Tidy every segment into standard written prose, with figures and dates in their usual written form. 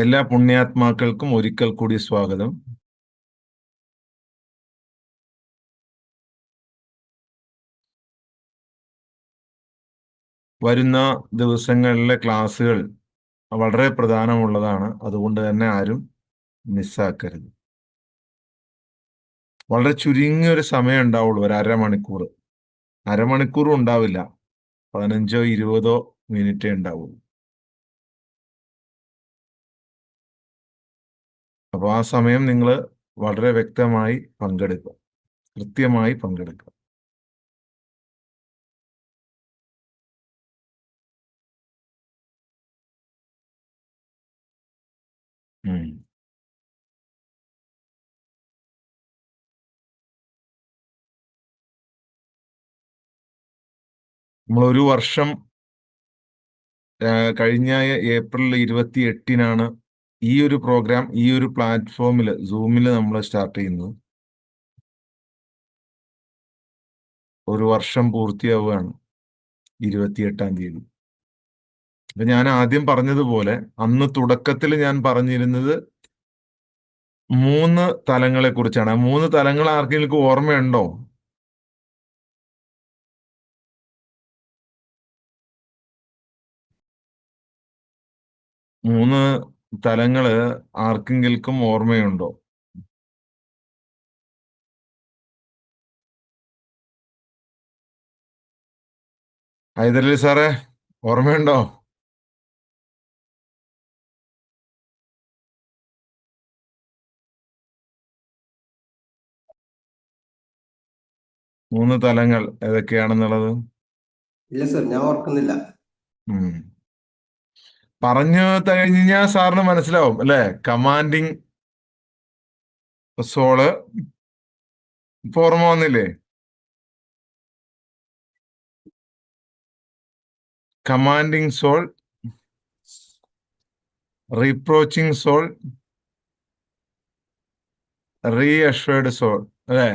എല്ലാ പുണ്യാത്മാക്കൾക്കും ഒരിക്കൽ കൂടി സ്വാഗതം. വരുന്ന ദിവസങ്ങളിലെ ക്ലാസ്സുകൾ വളരെ പ്രധാനമുള്ളതാണ്. അതുകൊണ്ട് തന്നെ ആരും മിസ്സാക്കരുത്. വളരെ ചുരുങ്ങിയ ഒരു സമയം ഉണ്ടാവുള്ളൂ, ഒരു അരമണിക്കൂർ. അരമണിക്കൂറും ഉണ്ടാവില്ല, 15-20 മിനിറ്റേ ഉണ്ടാവുള്ളൂ. അപ്പോൾ ആ സമയം നിങ്ങൾ വളരെ വ്യക്തമായി പങ്കെടുക്കുക, കൃത്യമായി പങ്കെടുക്കുക. ഉം. നമ്മൾ ഒരു വർഷം കഴിഞ്ഞ ഏപ്രിൽ 28-നാണ് ഈ ഒരു പ്രോഗ്രാം ഈ ഒരു പ്ലാറ്റ്ഫോമിൽ സൂമിൽ നമ്മൾ സ്റ്റാർട്ട് ചെയ്യുന്നത്. ഒരു വർഷം പൂർത്തിയാവുകയാണ് 28-ാം തീയതി. അപ്പൊ ഞാൻ ആദ്യം പറഞ്ഞതുപോലെ അന്ന് തുടക്കത്തിൽ ഞാൻ പറഞ്ഞിരുന്നത് 3 തലങ്ങളെ കുറിച്ചാണ്. 3 തലങ്ങൾ ആർക്കെങ്കിലും ഓർമ്മയുണ്ടോ? മൂന്ന് തലങ്ങള് ആർക്കെങ്കിലും ഓർമ്മയുണ്ടോ? ഹൈദരലി സാറേ, ഓർമ്മയുണ്ടോ? 3 തലങ്ങൾ ഏതൊക്കെയാണെന്നുള്ളത്? ഇല്ല സർ, ഞാൻ ഓർക്കുന്നില്ല. ഉം. പറഞ്ഞു കഴിഞ്ഞാൽ സാറിന് മനസ്സിലാവും അല്ലെ? കമാൻഡിങ് സോള് ഇപ്പൊ ഓർമ്മ വന്നില്ലേ? Commanding soul, reproaching soul, reassured soul, അല്ലേ?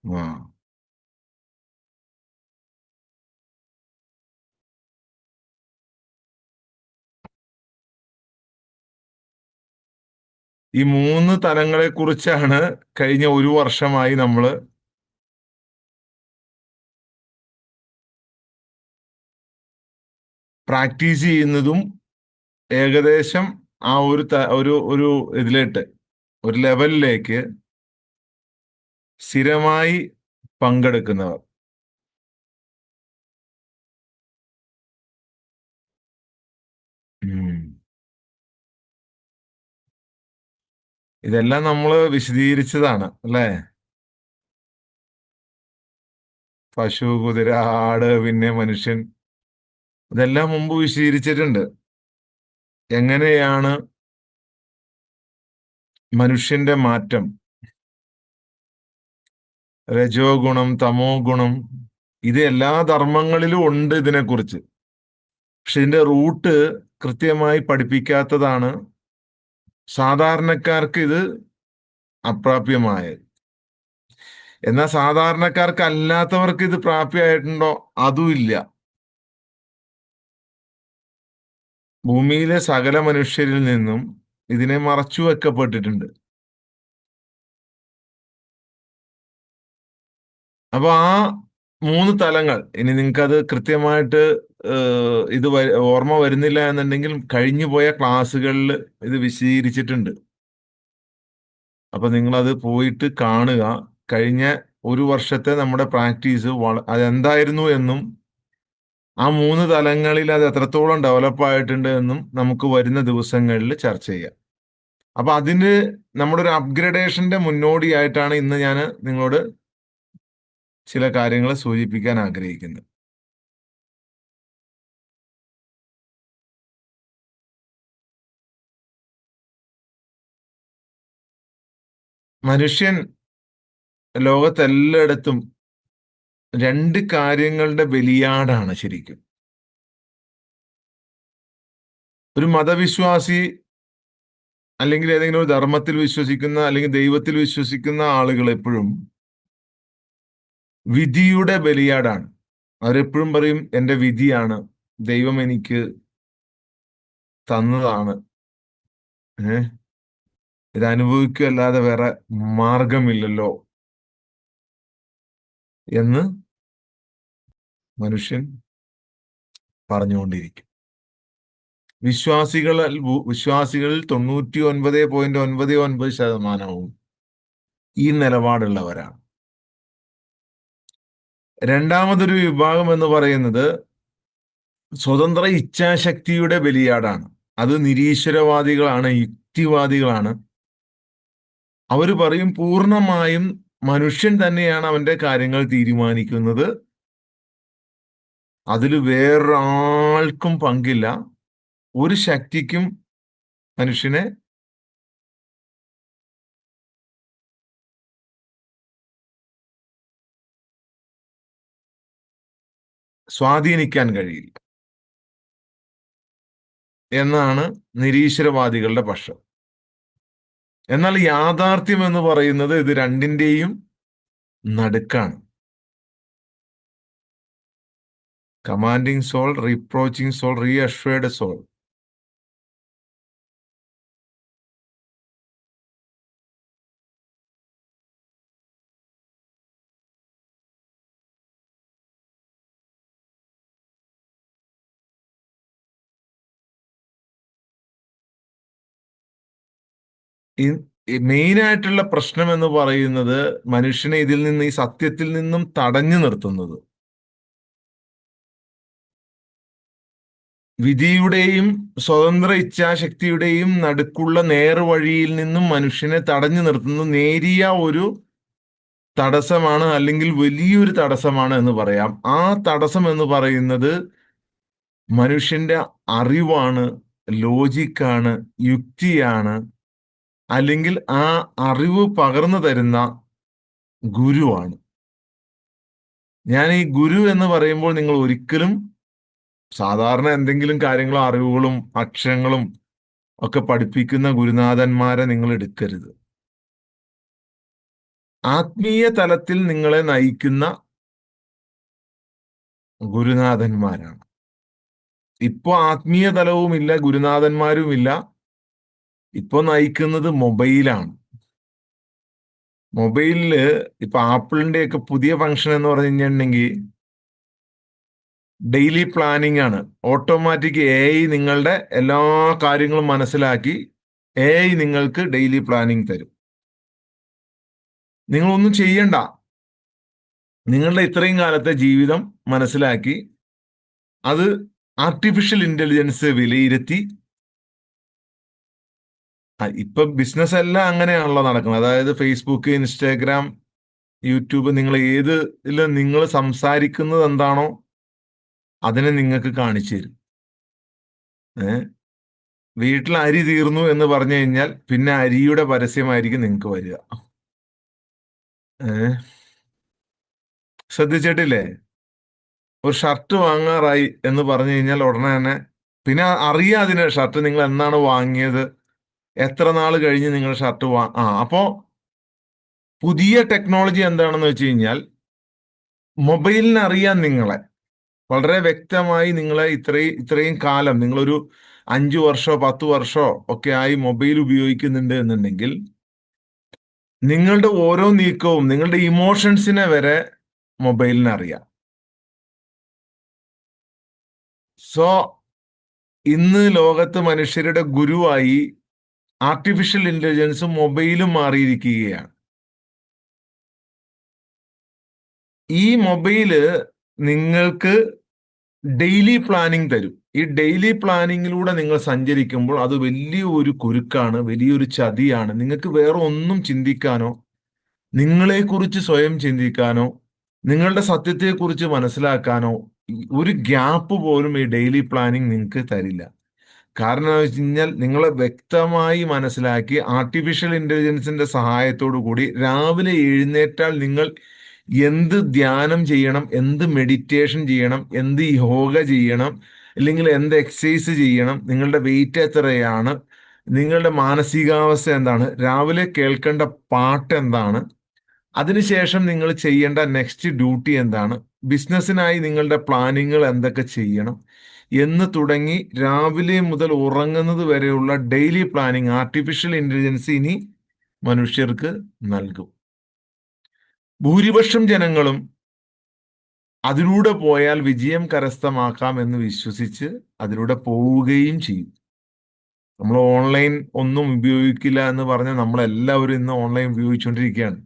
ആ. ഈ 3 തലങ്ങളെ കുറിച്ചാണ് കഴിഞ്ഞ ഒരു വർഷമായി നമ്മൾ പ്രാക്ടീസ് ചെയ്യുന്നതും ഏകദേശം ആ ഒരു ഇതിലേക്ക്, ഒരു ലെവലിലേക്ക് സ്ഥിരമായി പങ്കെടുക്കുന്നവർ. ഇതെല്ലാം നമ്മൾ വിശദീകരിച്ചതാണ് അല്ലേ? പശു, കുതിര, ആട്, പിന്നെ മനുഷ്യൻ, ഇതെല്ലാം മുമ്പ് വിശദീകരിച്ചിട്ടുണ്ട്. എങ്ങനെയാണ് മനുഷ്യന്റെ മാറ്റം, രജോ ഗുണം, തമോ ഗുണം, ഇത് എല്ലാ ധർമ്മങ്ങളിലും ഉണ്ട് ഇതിനെക്കുറിച്ച്. പക്ഷെ ഇതിന്റെ റൂട്ട് കൃത്യമായി പഠിപ്പിക്കാത്തതാണ് സാധാരണക്കാർക്ക് ഇത് അപ്രാപ്യമായത്. എന്നാൽ സാധാരണക്കാർക്ക് അല്ലാത്തവർക്ക് ഇത് പ്രാപ്യമായിട്ടുണ്ടോ? അതുമില്ല. ഭൂമിയിലെ സകല മനുഷ്യരിൽ നിന്നും ഇതിനെ മറച്ചു വെക്കപ്പെട്ടിട്ടുണ്ട്. അപ്പൊ ആ 3 തലങ്ങൾ, ഇനി നിങ്ങൾക്കത് കൃത്യമായിട്ട് ഇത് ഓർമ്മ വരുന്നില്ല എന്നുണ്ടെങ്കിൽ കഴിഞ്ഞു പോയ ക്ലാസ്സുകളിൽ ഇത് വിശദീകരിച്ചിട്ടുണ്ട്. അപ്പൊ നിങ്ങളത് പോയിട്ട് കാണുക. കഴിഞ്ഞ ഒരു വർഷത്തെ നമ്മുടെ പ്രാക്ടീസ് അതെന്തായിരുന്നു എന്നും ആ 3 തലങ്ങളിൽ അത് എത്രത്തോളം ഡെവലപ്പ് ആയിട്ടുണ്ട് എന്നും നമുക്ക് വരുന്ന ദിവസങ്ങളിൽ ചർച്ച ചെയ്യാം. അപ്പൊ അതിന് നമ്മുടെ ഒരു അപ്ഗ്രഡേഷന്റെ മുന്നോടിയായിട്ടാണ് ഇന്ന് ഞാൻ നിങ്ങളോട് ചില കാര്യങ്ങൾ സൂചിപ്പിക്കാൻ ആഗ്രഹിക്കുന്നത്. മനുഷ്യൻ ലോകത്തെല്ലായിടത്തും 2 കാര്യങ്ങളുടെ ബലിയാടാണ് ശരിക്കും. ഒരു മതവിശ്വാസി അല്ലെങ്കിൽ ഏതെങ്കിലും ഒരു ധർമ്മത്തിൽ വിശ്വസിക്കുന്ന അല്ലെങ്കിൽ ദൈവത്തിൽ വിശ്വസിക്കുന്ന ആളുകൾ എപ്പോഴും വിധിയുടെ ബലിയാടാണ്. അവരെപ്പോഴും പറയും, എൻ്റെ വിധിയാണ്, ദൈവം എനിക്ക് തന്നതാണ്. ഏഹ് ഇത് അനുഭവിക്കുകയല്ലാതെ വേറെ മാർഗമില്ലല്ലോ എന്ന് മനുഷ്യൻ പറഞ്ഞുകൊണ്ടിരിക്കും. വിശ്വാസികളിൽ 99.99% ഈ നിലപാടുള്ളവരാണ്. രണ്ടാമതൊരു വിഭാഗം എന്ന് പറയുന്നത് സ്വതന്ത്ര ഇച്ഛാശക്തിയുടെ ബലിയാടാണ്. അത് നിരീശ്വരവാദികളാണ്, യുക്തിവാദികളാണ്. അവർ പറയും പൂർണ്ണമായും മനുഷ്യൻ തന്നെയാണ് അവന്റെ കാര്യങ്ങൾ തീരുമാനിക്കുന്നത്, അതിൽ വേറൊരാൾക്കും പങ്കില്ല, ഒരു ശക്തിക്കും മനുഷ്യനെ സ്വാധീനിക്കാൻ കഴിയില്ല എന്നാണ് നിരീശ്വരവാദികളുടെ പക്ഷം. എന്നാൽ യാഥാർത്ഥ്യം എന്ന് പറയുന്നത് ഇത് രണ്ടിന്റെയും നടുക്കാണ്. Commanding soul, reproaching soul, reassured soul. Main ആയിട്ടുള്ള പ്രശ്നം എന്ന് പറയുന്നത് മനുഷ്യനെ ഇതിൽ നിന്ന്, ഈ സത്യത്തിൽ നിന്നും തടഞ്ഞു നിർത്തുന്നത്. വിധിയുടെയും സ്വതന്ത്ര ഇച്ഛാശക്തിയുടെയും നടുക്കുള്ള നേർവഴിയിൽ നിന്നും മനുഷ്യനെ തടഞ്ഞു നിർത്തുന്ന നേരിയ ഒരു തടസ്സമാണ്, അല്ലെങ്കിൽ വലിയൊരു തടസ്സമാണ് എന്ന് പറയാം. ആ തടസ്സം എന്ന് പറയുന്നത് മനുഷ്യന്റെ അറിവാണ്, ലോജിക്കാണ്, യുക്തിയാണ്, അല്ലെങ്കിൽ ആ അറിവ് പകർന്നു തരുന്ന ഗുരുവാണ്. ഞാൻ ഈ ഗുരു എന്ന് പറയുമ്പോൾ നിങ്ങൾ ഒരിക്കലും സാധാരണ എന്തെങ്കിലും കാര്യങ്ങളും അറിവുകളും അക്ഷരങ്ങളും ഒക്കെ പഠിപ്പിക്കുന്ന ഗുരുനാഥന്മാരെ നിങ്ങൾ എടുക്കരുത്. ആത്മീയ തലത്തിൽ നിങ്ങളെ നയിക്കുന്ന ഗുരുനാഥന്മാരാണ്. ഇപ്പോ ആത്മീയ തലവുമില്ല, ഗുരുനാഥന്മാരുമില്ല. ഇപ്പൊ നയിക്കുന്നത് മൊബൈലാണ്. മൊബൈലില് ഇപ്പൊ ആപ്പിളിന്റെ ഒക്കെ പുതിയ ഫംഗ്ഷൻ എന്ന് പറഞ്ഞു കഴിഞ്ഞിട്ടുണ്ടെങ്കിൽ ഡെയിലി പ്ലാനിങ് ആണ്. ഓട്ടോമാറ്റിക് AI നിങ്ങളുടെ എല്ലാ കാര്യങ്ങളും മനസ്സിലാക്കി AI നിങ്ങൾക്ക് ഡെയിലി പ്ലാനിങ് തരും. നിങ്ങളൊന്നും ചെയ്യണ്ട, നിങ്ങളുടെ ഇത്രയും കാലത്തെ ജീവിതം മനസ്സിലാക്കി അത് ആർട്ടിഫിഷ്യൽ ഇന്റലിജൻസ് വിലയിരുത്തി. ഇപ്പൊ ബിസിനസ് എല്ലാം അങ്ങനെയാണല്ലോ നടക്കുന്നത്. അതായത് ഫേസ്ബുക്ക്, ഇൻസ്റ്റാഗ്രാം, യൂട്യൂബ്, നിങ്ങൾ ഏതില് നിങ്ങൾ സംസാരിക്കുന്നത് എന്താണോ അതിനെ നിങ്ങൾക്ക് കാണിച്ചു തരും. വീട്ടിൽ അരി തീർന്നു എന്ന് പറഞ്ഞു കഴിഞ്ഞാൽ പിന്നെ അരിയുടെ പരസ്യമായിരിക്കും നിങ്ങൾക്ക് വരിക. ശ്രദ്ധിച്ചിട്ടില്ലേ? ഒരു ഷർട്ട് വാങ്ങാറായി എന്ന് പറഞ്ഞു കഴിഞ്ഞാൽ ഉടനെ തന്നെ പിന്നെ അറിയാം അതിന് ഷർട്ട് നിങ്ങൾ എന്നാണ് വാങ്ങിയത്, എത്ര നാൾ കഴിഞ്ഞ് നിങ്ങൾ ഷർട്ട് അപ്പോ പുതിയ ടെക്നോളജി എന്താണെന്ന് വെച്ച് കഴിഞ്ഞാൽ മൊബൈലിന് അറിയാം നിങ്ങളെ വളരെ വ്യക്തമായി. നിങ്ങളെ ഇത്രയും കാലം നിങ്ങളൊരു 5 വർഷമോ 10 വർഷമോ ഒക്കെ ആയി മൊബൈൽ ഉപയോഗിക്കുന്നുണ്ട് എന്നുണ്ടെങ്കിൽ നിങ്ങളുടെ ഓരോ നീക്കവും, നിങ്ങളുടെ ഇമോഷൻസിനെ വരെ മൊബൈലിന് അറിയാം. സോ ഇന്ന് ലോകത്ത് മനുഷ്യരുടെ ഗുരുവായി ആർട്ടിഫിഷ്യൽ ഇന്റലിജൻസും മൊബൈലും മാറിയിരിക്കുകയാണ്. ഈ മൊബൈല് നിങ്ങൾക്ക് ഡെയിലി പ്ലാനിങ് തരും. ഈ ഡെയിലി പ്ലാനിങ്ങിലൂടെ നിങ്ങൾ സഞ്ചരിക്കുമ്പോൾ അത് വലിയൊരു കുരുക്കാണ്, വലിയൊരു ചതിയാണ്. നിങ്ങൾക്ക് വേറെ ഒന്നും ചിന്തിക്കാനോ, നിങ്ങളെക്കുറിച്ച് സ്വയം ചിന്തിക്കാനോ, നിങ്ങളുടെ സത്യത്തെക്കുറിച്ച് മനസ്സിലാക്കാനോ ഒരു ഗ്യാപ്പ് പോലും ഈ ഡെയിലി പ്ലാനിങ് നിങ്ങൾക്ക് തരില്ല. കാരണം എന്ന് വെച്ച് കഴിഞ്ഞാൽ നിങ്ങളെ വ്യക്തമായി മനസ്സിലാക്കി ആർട്ടിഫിഷ്യൽ ഇന്റലിജൻസിന്റെ സഹായത്തോടു കൂടി രാവിലെ എഴുന്നേറ്റാൽ നിങ്ങൾ എന്ത് ധ്യാനം ചെയ്യണം, എന്ത് മെഡിറ്റേഷൻ ചെയ്യണം, എന്ത് യോഗ ചെയ്യണം, അല്ലെങ്കിൽ എന്ത് എക്സസൈസ് ചെയ്യണം, നിങ്ങളുടെ വെയിറ്റ് എത്രയാണ്, നിങ്ങളുടെ മാനസികാവസ്ഥ എന്താണ്, രാവിലെ കേൾക്കേണ്ട പാട്ട് എന്താണ്, അതിനുശേഷം നിങ്ങൾ ചെയ്യേണ്ട നെക്സ്റ്റ് ഡ്യൂട്ടി എന്താണ്, ബിസിനസ്സിനായി നിങ്ങളുടെ പ്ലാനിങ്ങൾ എന്തൊക്കെ ചെയ്യണം എന്ന് തുടങ്ങി രാവിലെ മുതൽ ഉറങ്ങുന്നത് വരെയുള്ള ഡെയിലി പ്ലാനിങ് ആർട്ടിഫിഷ്യൽ ഇന്റലിജൻസ് ഇനി മനുഷ്യർക്ക് നൽകും. ഭൂരിപക്ഷം ജനങ്ങളും അതിലൂടെ പോയാൽ വിജയം കരസ്ഥമാക്കാം എന്ന് വിശ്വസിച്ച് അതിലൂടെ പോവുകയും ചെയ്യും. നമ്മൾ ഓൺലൈൻ ഒന്നും ഉപയോഗിക്കില്ല എന്ന് പറഞ്ഞാൽ നമ്മളെല്ലാവരും ഇന്ന് ഓൺലൈൻ ഉപയോഗിച്ചുകൊണ്ടിരിക്കുകയാണ്.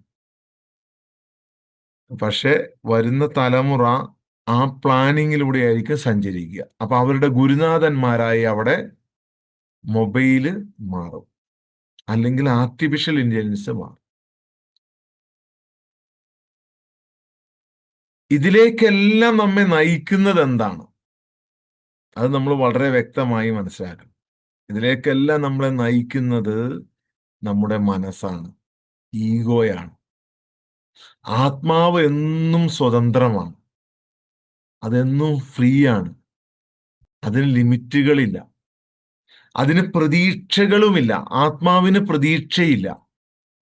പക്ഷെ വരുന്ന തലമുറ ആ പ്ലാനിങ്ങിലൂടെ ആയിരിക്കും സഞ്ചരിക്കുക. അപ്പൊ അവരുടെ ഗുരുനാഥന്മാരായി അവിടെ മൊബൈല് മാറും, അല്ലെങ്കിൽ ആർട്ടിഫിഷ്യൽ ഇന്റലിജൻസ് മാറും. ഇതിലേക്കെല്ലാം നമ്മെ നയിക്കുന്നത് എന്താണ്? അത് നമ്മൾ വളരെ വ്യക്തമായി മനസ്സിലാക്കണം. ഇതിലേക്കെല്ലാം നമ്മളെ നയിക്കുന്നത് നമ്മുടെ മനസ്സാണ്, ഈഗോയാണ്. ആത്മാവ് എന്നും സ്വതന്ത്രമാണ്, അതെന്നും ഫ്രീ ആണ്. അതിന് ലിമിറ്റുകളില്ല, അതിന് പ്രതീക്ഷകളുമില്ല. ആത്മാവിന് പ്രതീക്ഷയില്ല.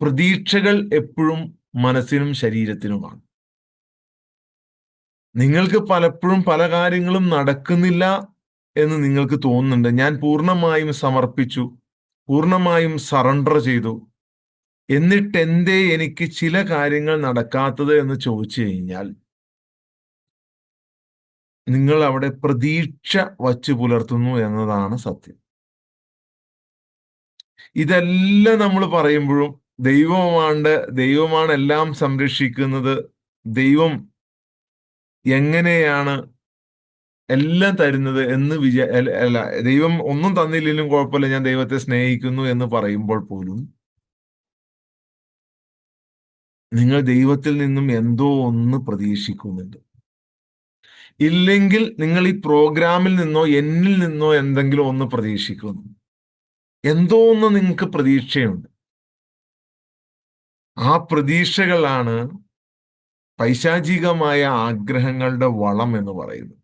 പ്രതീക്ഷകൾ എപ്പോഴും മനസ്സിനും ശരീരത്തിനുമാണ്. നിങ്ങൾക്ക് പലപ്പോഴും പല കാര്യങ്ങളും നടക്കുന്നില്ല എന്ന് നിങ്ങൾക്ക് തോന്നുന്നുണ്ട്. ഞാൻ പൂർണ്ണമായും സമർപ്പിച്ചു, പൂർണ്ണമായും സറണ്ടർ ചെയ്തു, എന്നിട്ട് എന്തേ എനിക്ക് ചില കാര്യങ്ങൾ നടക്കാത്തത് എന്ന് ചോദിച്ചു കഴിഞ്ഞാൽ നിങ്ങൾ അവിടെ പ്രതീക്ഷ വച്ചു പുലർത്തുന്നു എന്നതാണ് സത്യം. ഇതെല്ലാം നമ്മൾ പറയുമ്പോഴും ദൈവമാണ് എല്ലാം സംരക്ഷിക്കുന്നത്, ദൈവം എങ്ങനെയാണ് എല്ലാം തരുന്നത് എന്ന് അല്ല, ദൈവം ഒന്നും തന്നില്ലെങ്കിലും കുഴപ്പമില്ല, ഞാൻ ദൈവത്തെ സ്നേഹിക്കുന്നു എന്ന് പറയുമ്പോൾ പോലും നിങ്ങൾ ദൈവത്തിൽ നിന്നും എന്തോ ഒന്ന് പ്രതീക്ഷിക്കുന്നുണ്ട്. ഇല്ലെങ്കിൽ നിങ്ങൾ ഈ പ്രോഗ്രാമിൽ നിന്നോ എന്നിൽ നിന്നോ എന്തെങ്കിലും ഒന്ന് പ്രതീക്ഷിക്കുന്നു. എന്തോ ഒന്ന് നിങ്ങൾക്ക് പ്രതീക്ഷയുണ്ട്. ആ പ്രതീക്ഷകളാണ് പൈശാചികമായ ആഗ്രഹങ്ങളുടെ വളം എന്ന് പറയുന്നത്.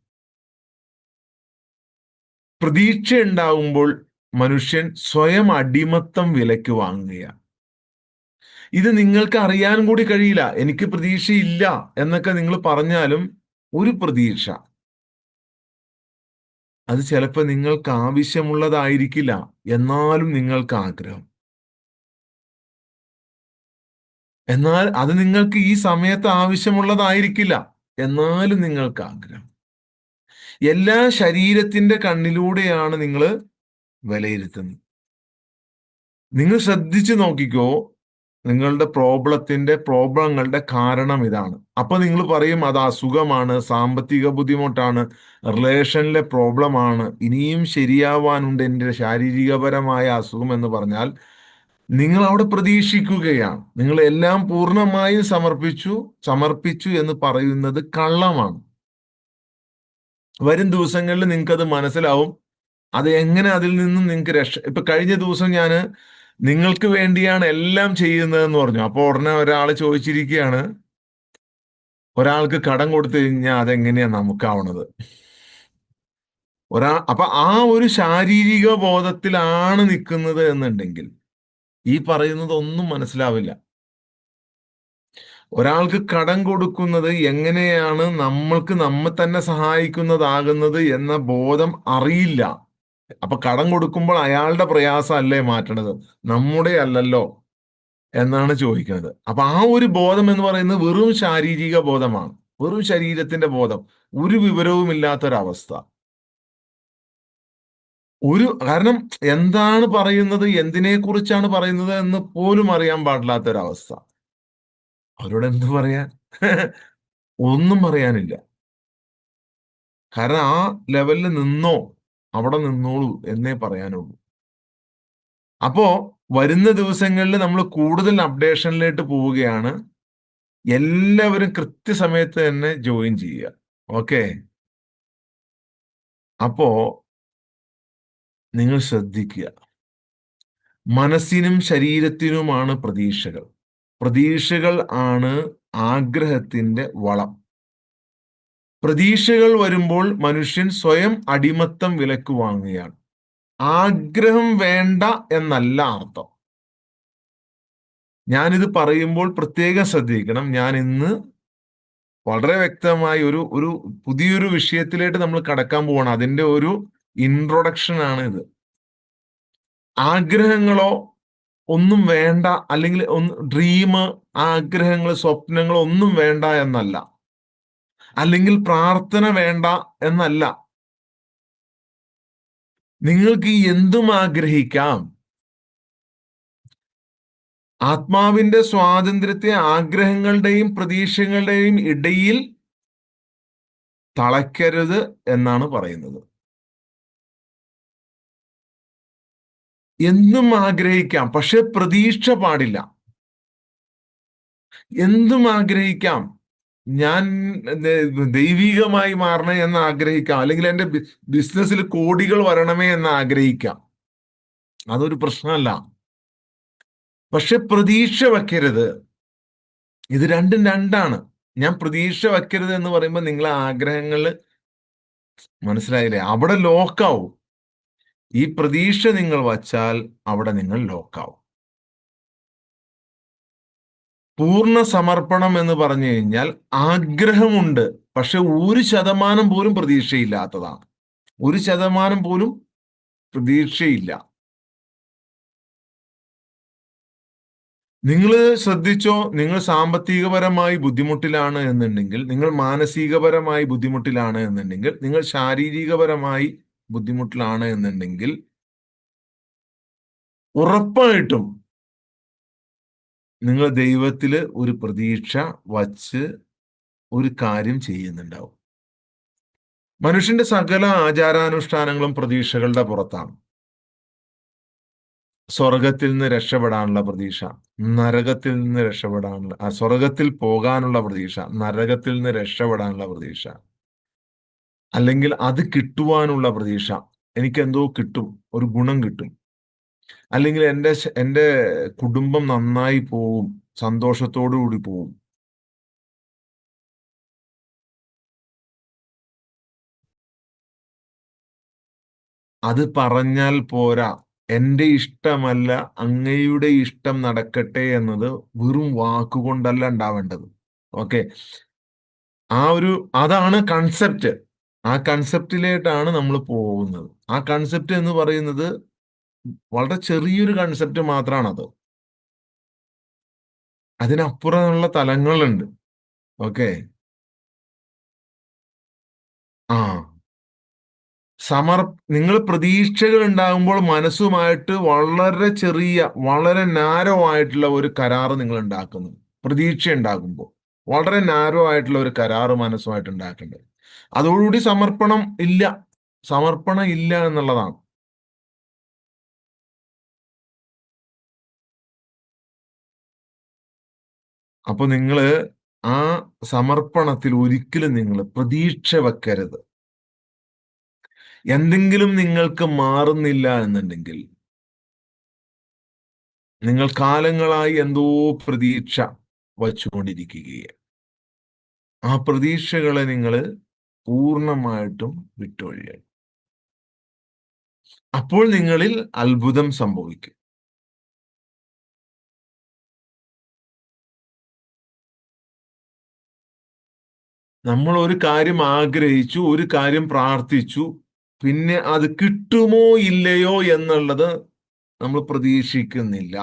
പ്രതീക്ഷ ഉണ്ടാകുമ്പോൾ മനുഷ്യൻ സ്വയം അടിമത്തം വിലയ്ക്ക് വാങ്ങുകയാണ്. ഇത് നിങ്ങൾക്ക് അറിയാൻ കൂടി കഴിയില്ല. എനിക്ക് പ്രതീക്ഷയില്ല എന്നൊക്കെ നിങ്ങൾ പറഞ്ഞാലും ഒരു പ്രതീക്ഷ, അത് ചിലപ്പോൾ നിങ്ങൾക്ക് ആവശ്യമുള്ളതായിരിക്കില്ല, എന്നാലും നിങ്ങൾക്ക് ആഗ്രഹം. എന്നാൽ അത് നിങ്ങൾക്ക് ഈ സമയത്ത് ആവശ്യമുള്ളതായിരിക്കില്ല, എന്നാലും നിങ്ങൾക്ക് ആഗ്രഹം. എല്ലാ ശരീരത്തിന്റെ കണ്ണിലൂടെയാണ് നിങ്ങൾ വിലയിരുത്തുന്നത്. നിങ്ങൾ ശ്രദ്ധിച്ചു നോക്കിക്കോ, നിങ്ങളുടെ പ്രോബ്ലങ്ങളുടെ കാരണം ഇതാണ്. അപ്പൊ നിങ്ങൾ പറയും അത് അസുഖമാണ്, സാമ്പത്തിക ബുദ്ധിമുട്ടാണ്, റിലേഷനിലെ പ്രോബ്ലമാണ്, ഇനിയും ശരിയാവാനുണ്ട് എൻ്റെ ശാരീരികപരമായ അസുഖം എന്ന് പറഞ്ഞാൽ നിങ്ങൾ അവിടെ പ്രതീക്ഷിക്കുകയാണ്. നിങ്ങൾ എല്ലാം പൂർണ്ണമായും സമർപ്പിച്ചു എന്ന് പറയുന്നത് കള്ളമാണ്. വരും ദിവസങ്ങളിൽ നിങ്ങൾക്കത് മനസ്സിലാവും. അത് എങ്ങനെ അതിൽ നിന്നും നിങ്ങൾക്ക് ഇപ്പൊ കഴിഞ്ഞ ദിവസം ഞാൻ നിങ്ങൾക്ക് വേണ്ടിയാണ് എല്ലാം ചെയ്യുന്നതെന്ന് പറഞ്ഞു. അപ്പോൾ ഉടനെ ഒരാൾ ചോദിച്ചിരിക്കുകയാണ്, ഒരാൾക്ക് കടം കൊടുത്തു കഴിഞ്ഞാൽ അതെങ്ങനെയാ നമുക്കാവണത്? അപ്പൊ ആ ഒരു ശാരീരിക ബോധത്തിലാണ് നിൽക്കുന്നത് എന്നുണ്ടെങ്കിൽ ഈ പറയുന്നത് ഒന്നും മനസ്സിലാവില്ല. ഒരാൾക്ക് കടം കൊടുക്കുന്നത് എങ്ങനെയാണ് നമ്മൾക്ക് നമ്മെ തന്നെ സഹായിക്കുന്നതാകുന്നത് എന്ന ബോധം അറിയില്ല. അപ്പൊ കടം കൊടുക്കുമ്പോൾ അയാളുടെ പ്രയാസം അല്ലേ മാറ്റണത്, നമ്മുടെ അല്ലല്ലോ എന്നാണ് ചോദിക്കുന്നത്. അപ്പൊ ആ ഒരു ബോധം എന്ന് പറയുന്നത് വെറും ശാരീരിക ബോധമാണ്, വെറും ശരീരത്തിന്റെ ബോധം, ഒരു വിവരവുമില്ലാത്തൊരവസ്ഥ. കാരണം എന്താണ് പറയുന്നത്, എന്തിനെ കുറിച്ചാണ് പറയുന്നത് എന്ന് പോലും അറിയാൻ പാടില്ലാത്തൊരവസ്ഥ. അവരോട് എന്ത് പറയാൻ? ഒന്നും പറയാനില്ല. കാരണം ആ ലെവലിൽ നിന്നോ, അവിടെ നിന്നോളൂ എന്നേ പറയാനുള്ളൂ. അപ്പോ വരുന്ന ദിവസങ്ങളിൽ നമ്മൾ കൂടുതൽ അപ്ഡേഷനിലേക്ക് പോവുകയാണ്. എല്ലാവരും കൃത്യസമയത്ത് തന്നെ ജോയിൻ ചെയ്യുക. ഓക്കെ, അപ്പോ നിങ്ങൾ ശ്രദ്ധിക്കുക, മനസ്സിനും ശരീരത്തിനുമാണ് പ്രതീക്ഷകൾ. പ്രതീക്ഷകൾ ആണ് ആഗ്രഹത്തിന്റെ വളം. പ്രതീക്ഷകൾ വരുമ്പോൾ മനുഷ്യൻ സ്വയം അടിമത്തം വിലക്ക് വാങ്ങുകയാണ്. ആഗ്രഹം വേണ്ട എന്നല്ല അർത്ഥം. ഞാനിത് പറയുമ്പോൾ പ്രത്യേകം ശ്രദ്ധിക്കണം. ഞാൻ ഇന്ന് വളരെ വ്യക്തമായി ഒരു ഒരു പുതിയൊരു വിഷയത്തിലേക്ക് നമ്മൾ കടക്കാൻ പോവാണ്. അതിന്റെ ഒരു ഇൻട്രൊഡക്ഷൻ ആണ് ഇത്. ആഗ്രഹങ്ങളോ ഒന്നും വേണ്ട, അല്ലെങ്കിൽ ഡ്രീം, ആഗ്രഹങ്ങൾ, സ്വപ്നങ്ങൾ ഒന്നും വേണ്ട എന്നല്ല, അല്ലെങ്കിൽ പ്രാർത്ഥന വേണ്ട എന്നല്ല. നിങ്ങൾക്ക് എന്തും ആഗ്രഹിക്കാം. ആത്മാവിന്റെ സ്വാതന്ത്ര്യത്തെ ആഗ്രഹങ്ങളുടെയും പ്രതീക്ഷകളുടെയും ഇടയിൽ തളയ്ക്കരുത് എന്നാണ് പറയുന്നത്. എന്തും ആഗ്രഹിക്കാം, പക്ഷെ പ്രതീക്ഷ പാടില്ല. എന്തും ആഗ്രഹിക്കാം. ഞാൻ ദൈവികമായി മാറണേ എന്ന് ആഗ്രഹിക്കാം, അല്ലെങ്കിൽ എൻ്റെ ബിസിനസ്സിൽ കോടികൾ വരണമേ എന്ന് ആഗ്രഹിക്കാം. അതൊരു പ്രശ്നമല്ല. പക്ഷെ പ്രതീക്ഷ വെക്കരുത്. ഇത് രണ്ടും രണ്ടാണ്. ഞാൻ പ്രതീക്ഷ വെക്കരുത് എന്ന് പറയുമ്പോൾ നിങ്ങളെ ആഗ്രഹങ്ങൾ, മനസ്സിലായില്ലേ, അവിടെ ലോക്കാവും. ഈ പ്രതീക്ഷ നിങ്ങൾ വച്ചാൽ അവിടെ നിങ്ങൾ ലോക്കാവും. പൂർണ്ണ സമർപ്പണം എന്ന് പറഞ്ഞു കഴിഞ്ഞാൽ ആഗ്രഹമുണ്ട്, പക്ഷെ 1% പോലും പ്രതീക്ഷയില്ലാത്തതാണ്. 1% പോലും പ്രതീക്ഷയില്ല. നിങ്ങൾ ശ്രദ്ധിച്ചോ, നിങ്ങൾ സാമ്പത്തികപരമായി ബുദ്ധിമുട്ടിലാണ് എന്നുണ്ടെങ്കിൽ, നിങ്ങൾ മാനസികപരമായി ബുദ്ധിമുട്ടിലാണ് എന്നുണ്ടെങ്കിൽ, നിങ്ങൾ ശാരീരികപരമായി ബുദ്ധിമുട്ടിലാണ് എന്നുണ്ടെങ്കിൽ, ഉറപ്പായിട്ടും നിങ്ങൾ ദൈവത്തിൽ ഒരു പ്രതീക്ഷ വച്ച് ഒരു കാര്യം ചെയ്യുന്നുണ്ടാവും. മനുഷ്യന്റെ സകല ആചാരാനുഷ്ഠാനങ്ങളും പ്രതീക്ഷകളുടെ പുറത്താണ്. സ്വർഗത്തിൽ നിന്ന് രക്ഷപ്പെടാനുള്ള പ്രതീക്ഷ, നരകത്തിൽ നിന്ന് രക്ഷപ്പെടാനുള്ള, സ്വർഗത്തിൽ പോകാനുള്ള പ്രതീക്ഷ, നരകത്തിൽ നിന്ന് രക്ഷപ്പെടാനുള്ള പ്രതീക്ഷ, അല്ലെങ്കിൽ അത് കിട്ടുവാനുള്ള പ്രതീക്ഷ. എനിക്കെന്തോ കിട്ടും, ഒരു ഗുണം കിട്ടും, അല്ലെങ്കിൽ എൻ്റെ കുടുംബം നന്നായി പോവും, സന്തോഷത്തോടു കൂടി പോവും. അത് പറഞ്ഞാൽ പോരാ. എൻ്റെ ഇഷ്ടമല്ല, അങ്ങയുടെ ഇഷ്ടം നടക്കട്ടെ എന്നത് വെറും വാക്കുകൊണ്ടല്ല ഉണ്ടാവേണ്ടത്. ഓക്കെ, അതാണ് കൺസെപ്റ്റ്. ആ കൺസെപ്റ്റിലേട്ടാണ് നമ്മൾ പോകുന്നത്. ആ കൺസെപ്റ്റ് എന്ന് പറയുന്നത് വളരെ ചെറിയൊരു കൺസെപ്റ്റ് മാത്രമാണത്. അതിനപ്പുറമുള്ള തലങ്ങളുണ്ട്. ഓക്കെ. ആ നിങ്ങൾ പ്രതീക്ഷകൾ ഉണ്ടാകുമ്പോൾ മനസ്സുമായിട്ട് വളരെ ചെറിയ, വളരെ നാരോ ആയിട്ടുള്ള ഒരു കരാറ് നിങ്ങൾ ഉണ്ടാക്കുന്നു. പ്രതീക്ഷ ഉണ്ടാകുമ്പോൾ വളരെ നാരോ ആയിട്ടുള്ള ഒരു കരാറ് മനസ്സുമായിട്ട് ഉണ്ടാക്കേണ്ടത്. അതോടുകൂടി സമർപ്പണം ഇല്ല എന്നുള്ളതാണ്. അപ്പൊ നിങ്ങള് ആ സമർപ്പണത്തിൽ ഒരിക്കലും നിങ്ങൾ പ്രതീക്ഷ വെക്കരുത്. എന്തെങ്കിലും നിങ്ങൾക്ക് മാറുന്നില്ല എന്നുണ്ടെങ്കിൽ, നിങ്ങൾ കാലങ്ങളായി എന്തോ പ്രതീക്ഷ വച്ചുകൊണ്ടിരിക്കുകയാണ്. ആ പ്രതീക്ഷകളെ നിങ്ങൾ പൂർണ്ണമായിട്ടും വിട്ടൊഴിയണം. അപ്പോൾ നിങ്ങളിൽ അത്ഭുതം സംഭവിക്കും. നമ്മൾ ഒരു കാര്യം ആഗ്രഹിച്ചു, ഒരു കാര്യം പ്രാർത്ഥിച്ചു, പിന്നെ അത് കിട്ടുമോ ഇല്ലയോ എന്നുള്ളത് നമ്മൾ പ്രതീക്ഷിക്കുന്നില്ല.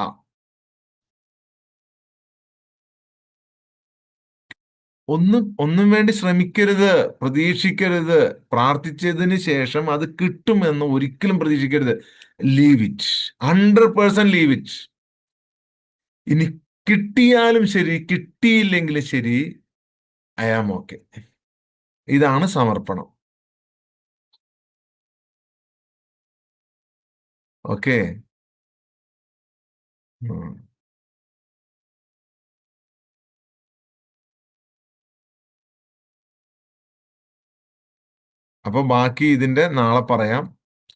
ഒന്നും വേണ്ടി ശ്രമിക്കരുത്, പ്രതീക്ഷിക്കരുത്. പ്രാർത്ഥിച്ചതിന് ശേഷം അത് കിട്ടുമെന്ന് ഒരിക്കലും പ്രതീക്ഷിക്കരുത്. Leave it, 100% leave it. ഇനി കിട്ടിയാലും ശരി, കിട്ടിയില്ലെങ്കിലും ശരി, ഐ ആം ഓക്കെ. ഇതാണ് സമർപ്പണം. ഓക്കെ. അപ്പൊ ബാക്കി ഇതിന്റെ നാളെ പറയാം.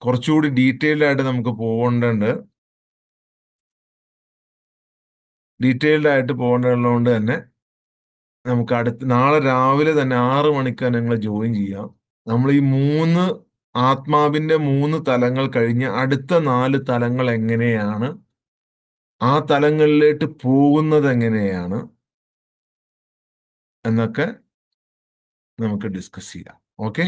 കുറച്ചുകൂടി ഡീറ്റെയിൽഡ് ആയിട്ട് നമുക്ക് പോകേണ്ടതുണ്ട്. ഡീറ്റെയിൽഡ് ആയിട്ട് പോകേണ്ടതുള്ളതുകൊണ്ട് തന്നെ നമുക്ക് നാളെ രാവിലെ തന്നെ 6 മണിക്ക് നിങ്ങൾ ജോയിൻ ചെയ്യാം. നമ്മൾ ഈ ആത്മാവിന്റെ 3 തലങ്ങൾ കഴിഞ്ഞ് അടുത്ത 4 തലങ്ങൾ എങ്ങനെയാണ്, ആ തലങ്ങളിലേക്ക് പോകുന്നത് എങ്ങനെയാണ് എന്നൊക്കെ നമുക്ക് ഡിസ്കസ് ചെയ്യാം. ഓക്കെ.